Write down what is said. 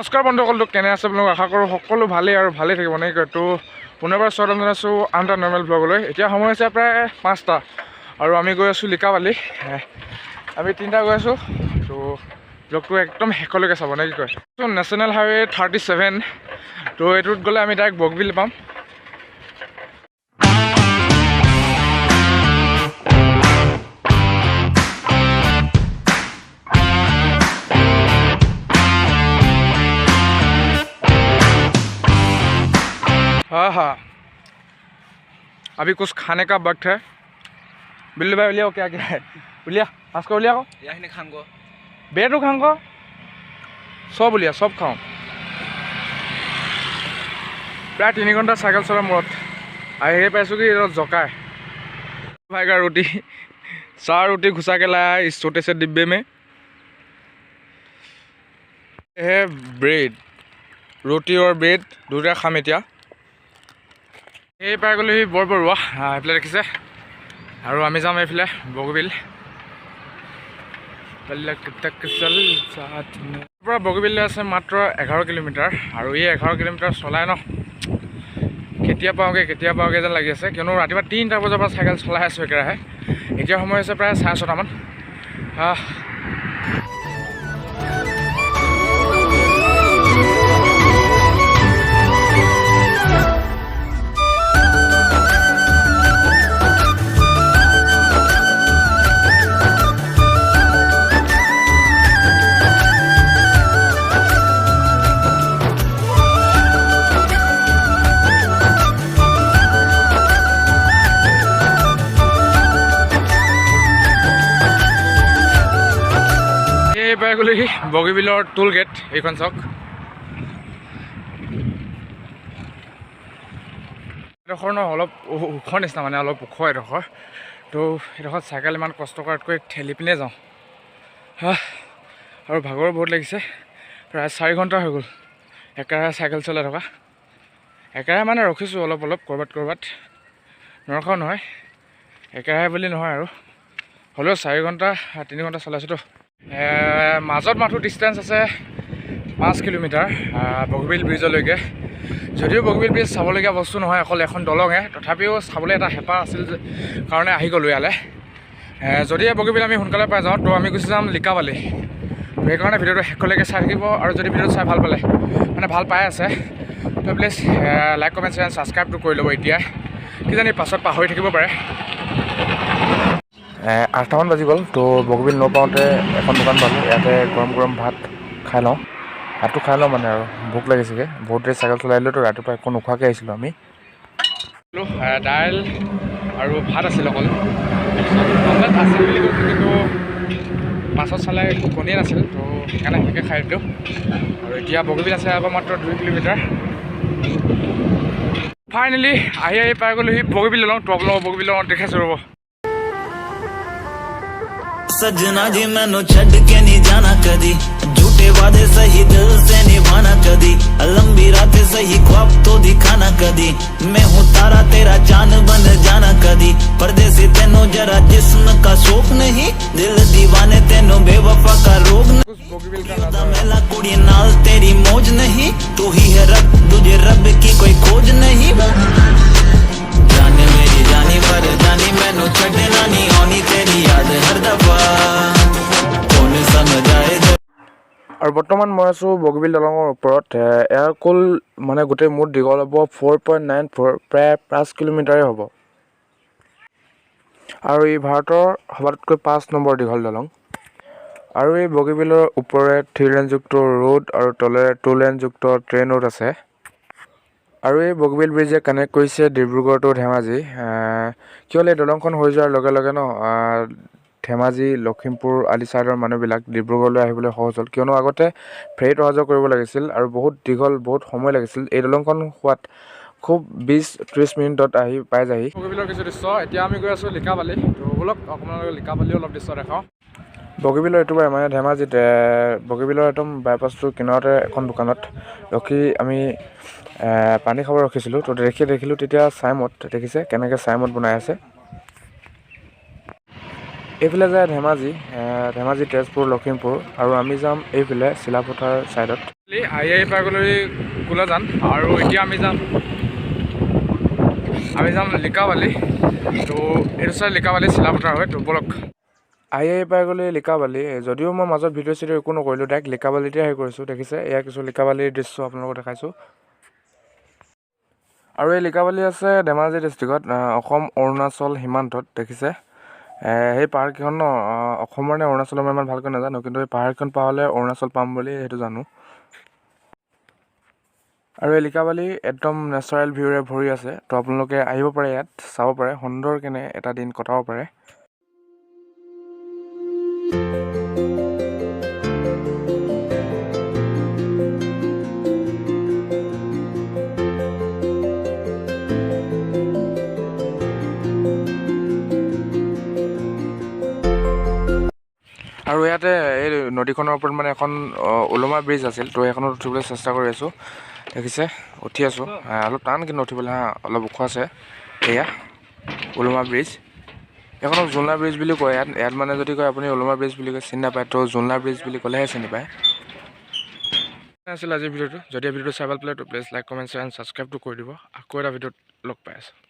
নমস্কাৰ বন্ধুসকল, কেনে আছে আপোনালোক? আশা কৰোঁ সকলো ভালেই আৰু ভালেই থাকিব নে তো পুনৰবাৰ স্বাগতম জনাইছোঁ আন এটা নৰ্মেল ব্লগলৈ। এতিয়া সময় হৈছে প্ৰায় 5টা আৰু আমি গৈ আছোঁ লিকাবালি। আমি 3টা গৈ আছোঁ। তো ব্লগটো একদম শেষলৈকে চাব নে কি কয়। তো নেশ্যনেল হাইৱে 37, তো এইটোত গ'লে আমি ডাইৰেক্ট বগবিল পাম। हाँ हाँ, अभी कुछ खाने का वक्त है। बिल्लू भाई उलियाओ, क्या क्या है? उलिया आजको उलियाओ, याही खान को बेटो खान को सब उलिया, सब खाओ। प्राय 3 घंटा साइकेल चला मूरत आही पाइছোঁ कि जकाय भाई का रोटी 4 रोटी घुसा के लाया इस छोटे से डिब्बे में। है ब्रेड, रोटी और ब्रेड दूटा खाम এতিয়া। এই পাই গ'লো সি বৰ বৰুৱা এইফালে দেখিছে, আৰু আমি যাম এইফালে বগিবিল। পৰা বগিবিললৈ আছে মাত্ৰ 11 কিলোমিটাৰ, আৰু এই 11 কিলোমিটাৰ চলাই ন কেতিয়া পাওঁগৈ যেন লাগি আছে, কিয়নো ৰাতিপুৱা 3টা বজাৰ পৰা চাইকেল চলাই আছোঁ একেৰাহে। এতিয়া সময় হৈছে প্ৰায় 6:30মান। পাই গ'লো সি বগিবিলৰ টোল গেট। এইখন চাওক, এডোখৰ ন অলপ ওখ নিচিনা, মানে অলপ ওখ এডোখৰ। তো এডোখৰত চাইকেল ইমান কষ্ট কৰাতকৈ ঠেলি পিনে যাওঁ। আৰু ভাগৰো বহুত লাগিছে, প্ৰায় 4 ঘণ্টা হৈ গ'ল একেৰাহে চাইকেল চলাই থকা। একেৰাহে মানে ৰখিছোঁ অলপ ক'ৰবাত নৰখাও নহয়, একেৰাহে বুলি নহয় আৰু হ'লেও 4 ঘণ্টা 3 ঘণ্টা চলাইছোঁতো। মাজত মাথো ডিষ্টেঞ্চ আছে 5 কিলোমিটাৰ বগিবিল ব্ৰিজলৈকে। যদিও বগিবিল ব্ৰিজ চাবলগীয়া বস্তু নহয়, অকল এখন দলঙহে, তথাপিও চাবলৈ এটা হেঁপাহ আছিল কাৰণে আহি গ'লোঁ ইয়ালৈ। যদি বগিবিল আমি সোনকালে পাই যাওঁ, তো আমি গুচি যাম লিকাবালি। সেইকাৰণে ভিডিঅ'টো শেষলৈকে চাই থাকিব, আৰু যদি ভিডিঅ'টো চাই ভাল পালে, মানে ভাল পাই আছে, তো প্লিজ লাইক কমেণ্ট শ্বেয়াৰ ছাবস্ক্ৰাইবটো কৰি ল'ব এতিয়া, কিজানি পাছত পাহৰি থাকিব পাৰে। 8টামান বাজি গ'ল। তো বগিবিল নপাওঁতে এখন দোকান পালোঁ, ইয়াতে গৰম ভাত খাই লওঁ। ভাতটো খাই লওঁ মানে, আৰু ভোক লাগিছেগৈ, বহুত দেৰি চাইকেল চলাই দিলোঁ। তো ৰাতিপুৱা একো নোখোৱাকৈ আহিছিলোঁ আমি। দাইল আৰু ভাত আছিল অকল, অমলেট আছিল বুলি কৈছোঁ, কিন্তু পাছত চালে কণীয়ে নাছিল। তো সেইকাৰণে সেনেকৈ খাই দিলোঁ। আৰু এতিয়া বগিবিল আছে আকৌ মাত্ৰ 2 কিলোমিটাৰ। ফাইনেলি আহি পাই গ'লোঁ সি বগিবিল দলং। তো আপোনালোকক বগিবিল দলঙত দেখাইছোঁ ৰ'ব। सजना जी मैनू छड़ के नहीं जाना कदी, झूठे वादे सही दिल से निभाना कदी, लंबी रातें सही ख्वाब तो दिखाना कदी, मैं हूँ तारा तेरा चांद बन जाना कदी, परदेसी तेनों जरा जिस्म का शौक नहीं, दिल दीवाने तेनों बेवफा का रोग नहीं, मेला कुड़ी नाल तेरी मौज नहीं, तू ही है रब, तुझे रब की कोई खोज नहीं, जाने मेरी जानी पर जानी मैनू छड़ना नहीं आनी तेरी याद हर दफा कौन समझाए। আৰু বৰ্তমান মই আছোঁ বগিবিল দলঙৰ ওপৰত। ইয়াৰ কুল মানে গোটেই মুঠ দীঘল হ'ব 4.94, প্ৰায় 5 কিলোমিটাৰেই হ'ব, আৰু ই ভাৰতৰ সবাতোতকৈ 5 নম্বৰ দীঘল দলং। আৰু এই বগিবিলৰ ওপৰে 3 লেনযুক্ত ৰোড আৰু তলেৰে 2 লেনযুক্ত ট্ৰেইন ৰোড আছে। আৰু এই বগিবিল ব্ৰিজে কানেক্ট কৰিছে ডিব্ৰুগড় টু ধেমাজি। কিয় এই দলংখন হৈ যোৱাৰ লগে লগে ন ধেমাজি, লখিমপুৰ আদি ছাইডৰ মানুহবিলাক ডিব্ৰুগড়লৈ আহিবলৈ সহজ হ'ল, কিয়নো আগতে ফেৰীত অহা যোৱা কৰিব লাগিছিল আৰু বহুত দীঘল, বহুত সময় লাগিছিল। এই দলংখন হোৱাত খুব 20-30 মিনিটত আহি পাই যায়হি। বগিবিলৰ কিছু দৃশ্য। এতিয়া আমি গৈ আছোঁ লিকাবালি। তো ব'লক আপোনালোকে লিকাবালিও অলপ দৃশ্য দেখাওঁ। বগিবিলৰ এইটো মানে ধেমাজিত বগিবিলৰ একদম বাইপাছটোৰ কিনাৰতে এখন দোকানত ৰখি আমি পানী খাব ৰখিছিলোঁ। তো দেখিলোঁ তেতিয়া চাইমদ দেখিছে কেনেকৈ চাইমদ বনাই আছে। এইফালে যায় ধেমাজি, তেজপুৰ, লখিমপুৰ, আৰু আমি যাম এইফালে চিলাপথাৰ ছাইডত। আই পাই গ'লে কোলাজান আৰু এতিয়া আমি যাম লিকাবালি তো এইটো চাই লিকাবালি চিলাপথাৰ হয় তো বলক আই পাই গ'লে লিকাবালি যদিও মই মাজত ভিডিঅ' চিডিঅ' একো নকৰিলোঁ ডাইৰেক্ট লিকাবালিতে হেৰি কৰিছোঁ দেখিছে এয়া কিছু লিকাবালিৰ দৃশ্য আপোনালোকক দেখাইছোঁ আৰু এই লিকাবালি আছে ধেমাজি ডিষ্ট্ৰিক্টত অসম অৰুণাচল সীমান্তত দেখিছে সেই পাহাৰকেইখন ন অসমৰ নে অৰুণাচলৰ মই ইমান ভালকৈ নাজানো কিন্তু এই পাহাৰকেইখন পাহলে অৰুণাচল পাম বুলি সেইটো জানো আৰু এই লিকাবালি একদম নেচাৰেল ভিউৰে ভৰি আছে তো আপোনালোকে আহিব পাৰে ইয়াত চাব পাৰে সুন্দৰ কেনে এটা দিন কটাব পাৰে আৰু ইয়াতে এই নদীখনৰ ওপৰত মানে এখন ওলমা ব্ৰিজ আছিল তো সেইখনত উঠিবলৈ চেষ্টা কৰি আছোঁ দেখিছে উঠি আছোঁ অলপ টান কিন্তু উঠিবলৈ অলপ ওখ আছে এয়া ওলমা ব্ৰিজ এইখনক জোলনা ব্ৰিজ বুলি কয় ইয়াত মানে যদি কয় আপুনি ওলমা ব্ৰিজ বুলি কয় চিনি নাপায় তো জোলনা ব্ৰিজ বুলি ক'লেহে চিনি পায় আছিল আজিৰ ভিডিঅ'টো যদি ভিডিঅ'টো চাই ভাল পালে তো please like comment share and ছাবস্ক্ৰাইবটো কৰি দিব আকৌ এটা ভিডিঅ'ত লগ পাই আছোঁ